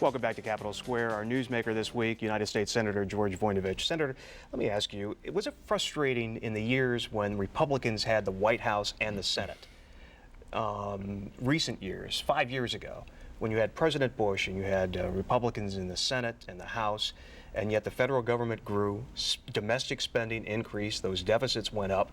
Welcome back to Capitol Square. Our newsmaker this week, United States Senator George Voinovich. Senator, let me ask you, was it frustrating in the years when Republicans had the White House and the Senate? Recent years, 5 years ago, when you had President Bush and you had Republicans in the Senate and the House, and yet the federal government grew, domestic spending increased, those deficits went up.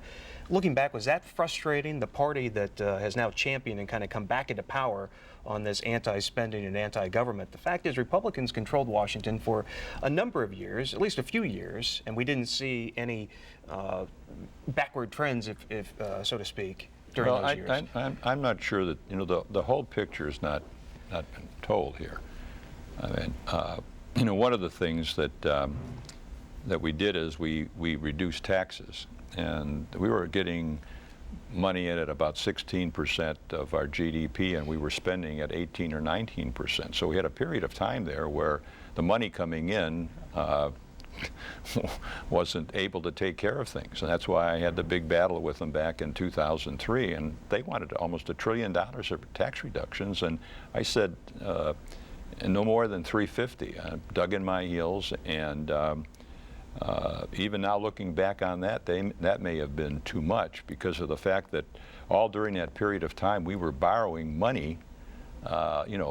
Looking back, was that frustrating? The party that has now championed and kind of come back into power on this anti-spending and anti-government. The fact is Republicans controlled Washington for a number of years, at least a few years, and we didn't see any backward trends, if so to speak, during those years. I'm not sure that, the whole picture is not been told here. I mean, one of the things that that we did is we reduced taxes, and we were getting money in at about 16% of our GDP, and we were spending at 18 or 19%. So we had a period of time there where the money coming in wasn't able to take care of things, and that's why I had the big battle with them back in 2003, and they wanted almost $1 trillion of tax reductions, and I said no more than 350. I dug in my heels, and even now looking back on that, that may have been too much because of the fact that all during that period of time we were borrowing money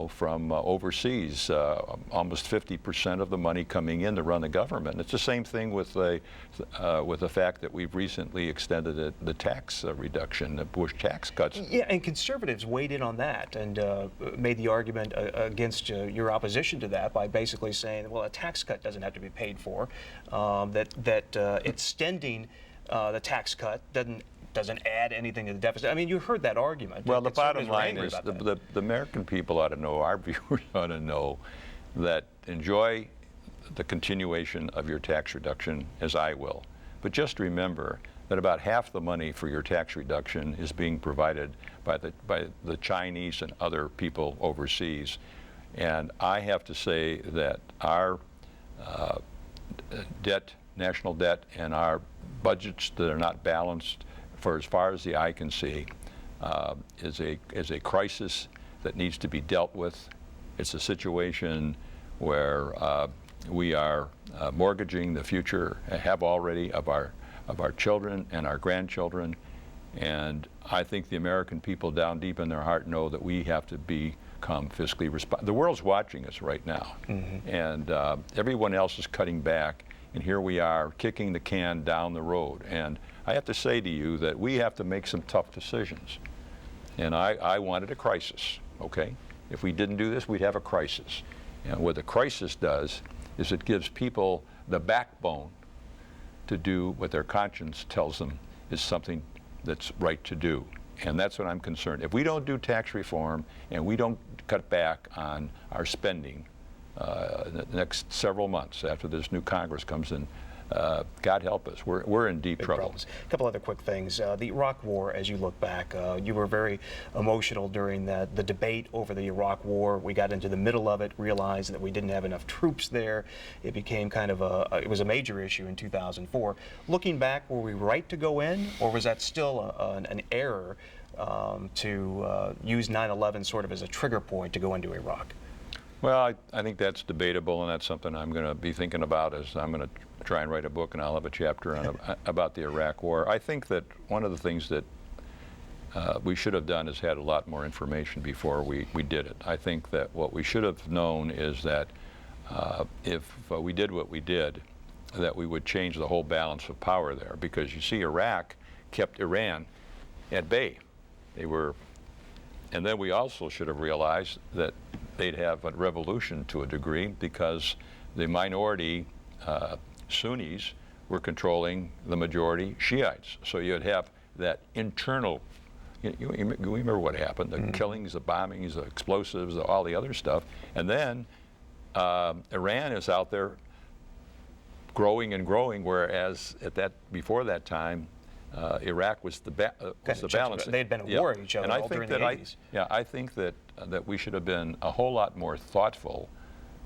from overseas, almost 50% of the money coming in to run the government. It's the same thing with the fact that we've recently extended the tax reduction, the Bush tax cuts. Yeah, and conservatives weighed in on that and made the argument against your opposition to that by basically saying, well, a tax cut doesn't have to be paid for, that extending the tax cut doesn't add anything to the deficit. I mean, you heard that argument. Well, the bottom line is the American people ought to know, our viewers ought to know, that enjoy the continuation of your tax reduction, as I will. But just remember that about half the money for your tax reduction is being provided by the Chinese and other people overseas. And I have to say that our national debt, and our budgets that are not balanced for as far as the eye can see, is a crisis that needs to be dealt with. It's a situation where we are mortgaging the future, have already, of our children and our grandchildren, and I think the American people down deep in their heart know that we have to become fiscally responsible. The world's watching us right now, and everyone else is cutting back, and here we are kicking the can down the road. And I have to say to you that we have to make some tough decisions. And I wanted a crisis, okay? If we didn't do this, we'd have a crisis. And what the crisis does is it gives people the backbone to do what their conscience tells them is something that's right to do. And that's what I'm concerned. If we don't do tax reform and we don't cut back on our spending in the next several months after this new Congress comes in, God help us, we're in deep trouble. Problems. A couple other quick things. The Iraq War, as you look back, you were very emotional during the debate over the Iraq War. We got into the middle of it, realized that we didn't have enough troops there. It became kind of it was a major issue in 2004. Looking back, were we right to go in, or was that still an error to use 9/11 sort of as a trigger point to go into Iraq? Well, I think that's debatable, and that's something I'm going to be thinking about as I'm going to try and write a book, and I'll have a chapter on about the Iraq War. I think that one of the things that we should have done is had a lot more information before we did it. I think that what we should have known is that if we did what we did, that we would change the whole balance of power there, because you see, Iraq kept Iran at bay. And then we also should have realized that they'd have a revolution to a degree, because the minority Sunnis were controlling the majority Shiites. So you'd have that internal, you remember what happened, the killings, the bombings, the explosives, all the other stuff. And then Iran is out there growing and growing, whereas before that time, Iraq was the balance. They had been at war with each other all during the 80s. I think that we should have been a whole lot more thoughtful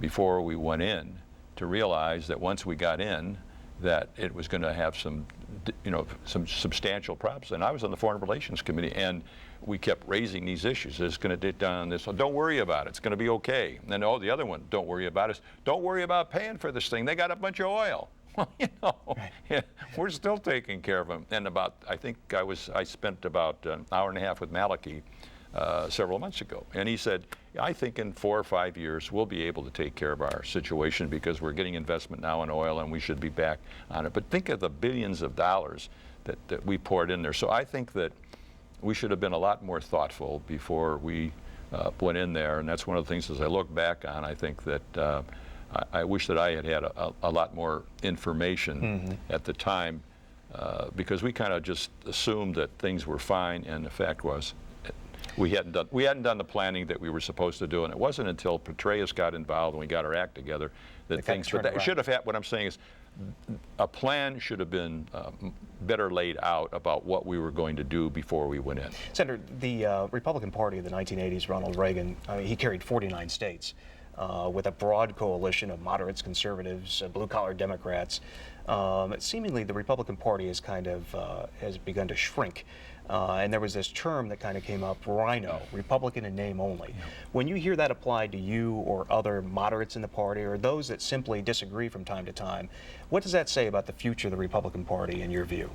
before we went in, to realize that once we got in, that it was going to have some substantial problems. And I was on the Foreign Relations Committee, and we kept raising these issues. It's going to get done on this. So don't worry about it. It's going to be okay. And then, the other one, don't worry about it. Don't worry about paying for this thing. They got a bunch of oil. Well, Right. yeah, we're still taking care of them. And I spent about an hour and a half with Maliki several months ago. And he said, I think in 4 or 5 years, we'll be able to take care of our situation because we're getting investment now in oil and we should be back on it. But think of the billions of dollars that we poured in there. So I think that we should have been a lot more thoughtful before we went in there. And that's one of the things as I look back on, I think that I wish that I had had a lot more information at the time because we kind of just assumed that things were fine, and the fact was we hadn't done the planning that we were supposed to do, and it wasn't until Petraeus got involved and we got our act together that things. But that should have had. What I'm saying is, a plan should have been better laid out about what we were going to do before we went in. Senator, the Republican Party of the 1980s, Ronald Reagan, he carried 49 states. With a broad coalition of moderates, conservatives, blue-collar Democrats. Seemingly, the Republican Party has has begun to shrink. And there was this term that kind of came up, RINO, Republican in name only. Yeah. When you hear that applied to you or other moderates in the party or those that simply disagree from time to time, what does that say about the future of the Republican Party in your view?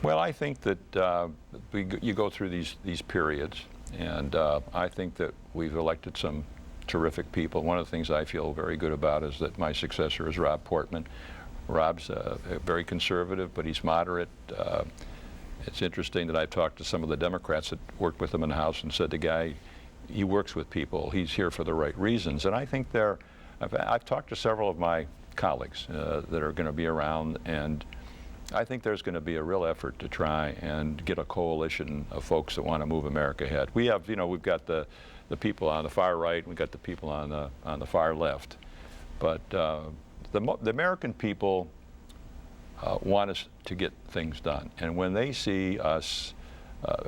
Well, I think that you go through these periods, and I think that we've elected some terrific people. One of the things I feel very good about is that my successor is Rob Portman. Rob's very conservative, but he's moderate. It's interesting that I've talked to some of the Democrats that worked with him in the House and said the guy, he works with people. He's here for the right reasons. And I think I've talked to several of my colleagues that are going to be around, and I think there's going to be a real effort to try and get a coalition of folks that want to move America ahead. We've got the people on the far right, we've got the people on the far left. But the American people want us to get things done. And when they see us,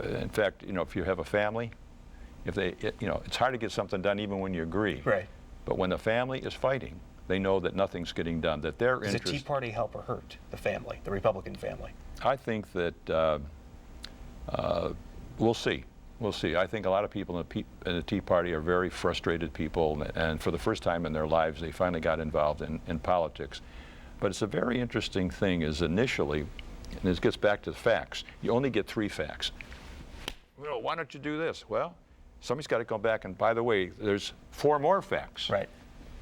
in fact, if you have a family, it's hard to get something done even when you agree. Right. But when the family is fighting, they know that nothing's getting done, that their interest... Does the Tea Party help or hurt the family, the Republican family? I think that we'll see. We'll see. I think a lot of people in the Tea Party are very frustrated people, and for the first time in their lives, they finally got involved in politics. But it's a very interesting thing is initially, and this gets back to the facts, you only get 3 facts. Well, why don't you do this? Well, somebody's got to come back, and by the way, there's 4 more facts. Right.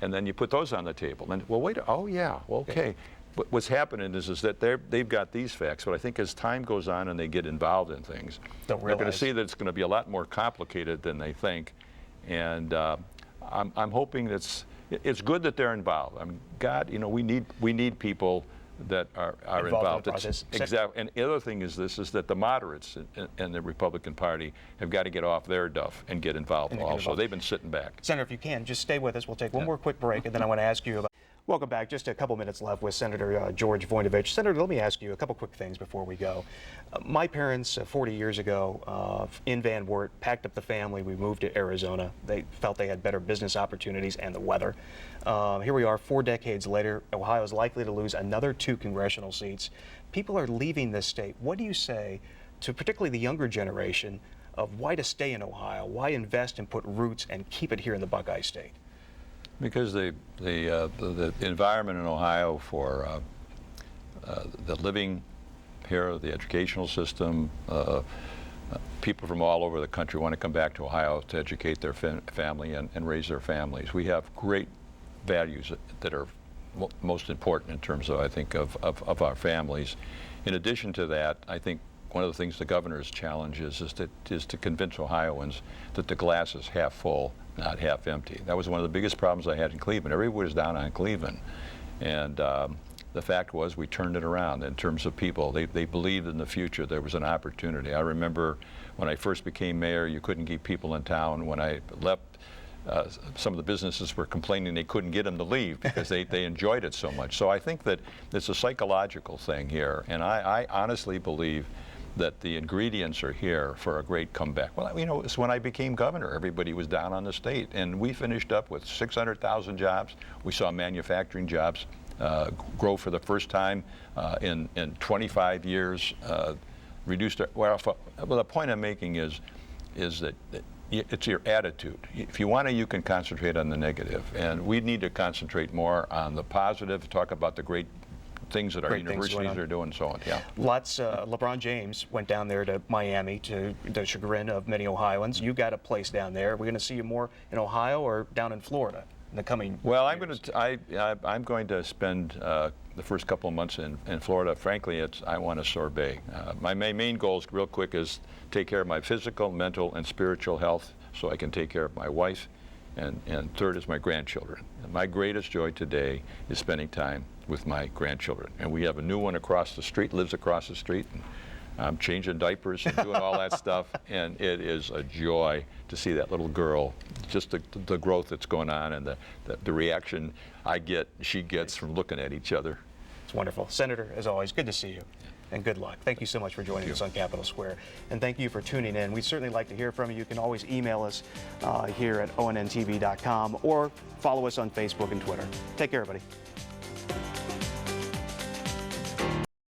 And then you put those on the table. And, well, wait, oh yeah, okay. But what's happening is that they've got these facts, but I think as time goes on and they get involved in things, they're going to see that it's going to be a lot more complicated than they think. And I'm hoping it's good that they're involved. I mean, God, we need people that are involved. In the process. Exactly. And the other thing is that the moderates in the Republican Party have got to get off their duff and get involved also. They've been sitting back. Senator, if you can, just stay with us. We'll take one more quick break, and then I want to ask you about... Welcome back. Just a couple minutes left with Senator George Voinovich. Senator, let me ask you a couple quick things before we go. My parents, 40 years ago, in Van Wert, packed up the family. We moved to Arizona. They felt they had better business opportunities and the weather. Here we are 4 decades later. Ohio is likely to lose another 2 congressional seats. People are leaving this state. What do you say to particularly the younger generation of why to stay in Ohio, why invest and put roots and keep it here in the Buckeye State? Because the environment in Ohio for the living here, the educational system, people from all over the country want to come back to Ohio to educate their family and raise their families. We have great values that are most important in terms of, I think, of our families. In addition to that, I think one of the things the governor's challenge is to convince Ohioans that the glass is half full, not half empty. That was one of the biggest problems I had in Cleveland. Everybody was down on Cleveland. And the fact was we turned it around in terms of people. They believed in the future. There was an opportunity. I remember when I first became mayor, you couldn't keep people in town. When I left, some of the businesses were complaining they couldn't get them to leave because they enjoyed it so much. So I think that it's a psychological thing here. And I honestly believe that the ingredients are here for a great comeback. Well, it's when I became governor, everybody was down on the state, and we finished up with 600,000 jobs. We saw manufacturing jobs grow for the first time in 25 years, reduced our, well, the point I'm making is that it's your attitude. If you want to, you can concentrate on the negative, and we need to concentrate more on the positive, talk about the great things that our universities are doing and so on. Yeah. LeBron James went down there to Miami to the chagrin of many Ohioans. You got a place down there. We're going to see you more in Ohio or down in Florida in the coming Well, years. I'm going to spend the first couple of months in Florida. Frankly, I want to sorbet. My main goals, real quick, is take care of my physical, mental, and spiritual health so I can take care of my wife. And third is my grandchildren. And my greatest joy today is spending time with my grandchildren. And we have a new one across the street, lives across the street. And I'm changing diapers and doing all that stuff. And it is a joy to see that little girl, just the growth that's going on and the reaction I get, she gets from looking at each other. It's wonderful. Senator, as always, good to see you. And good luck. Thank you so much for joining us on Capitol Square. And thank you for tuning in. We'd certainly like to hear from you. You can always email us here at onntv.com or follow us on Facebook and Twitter. Take care, everybody.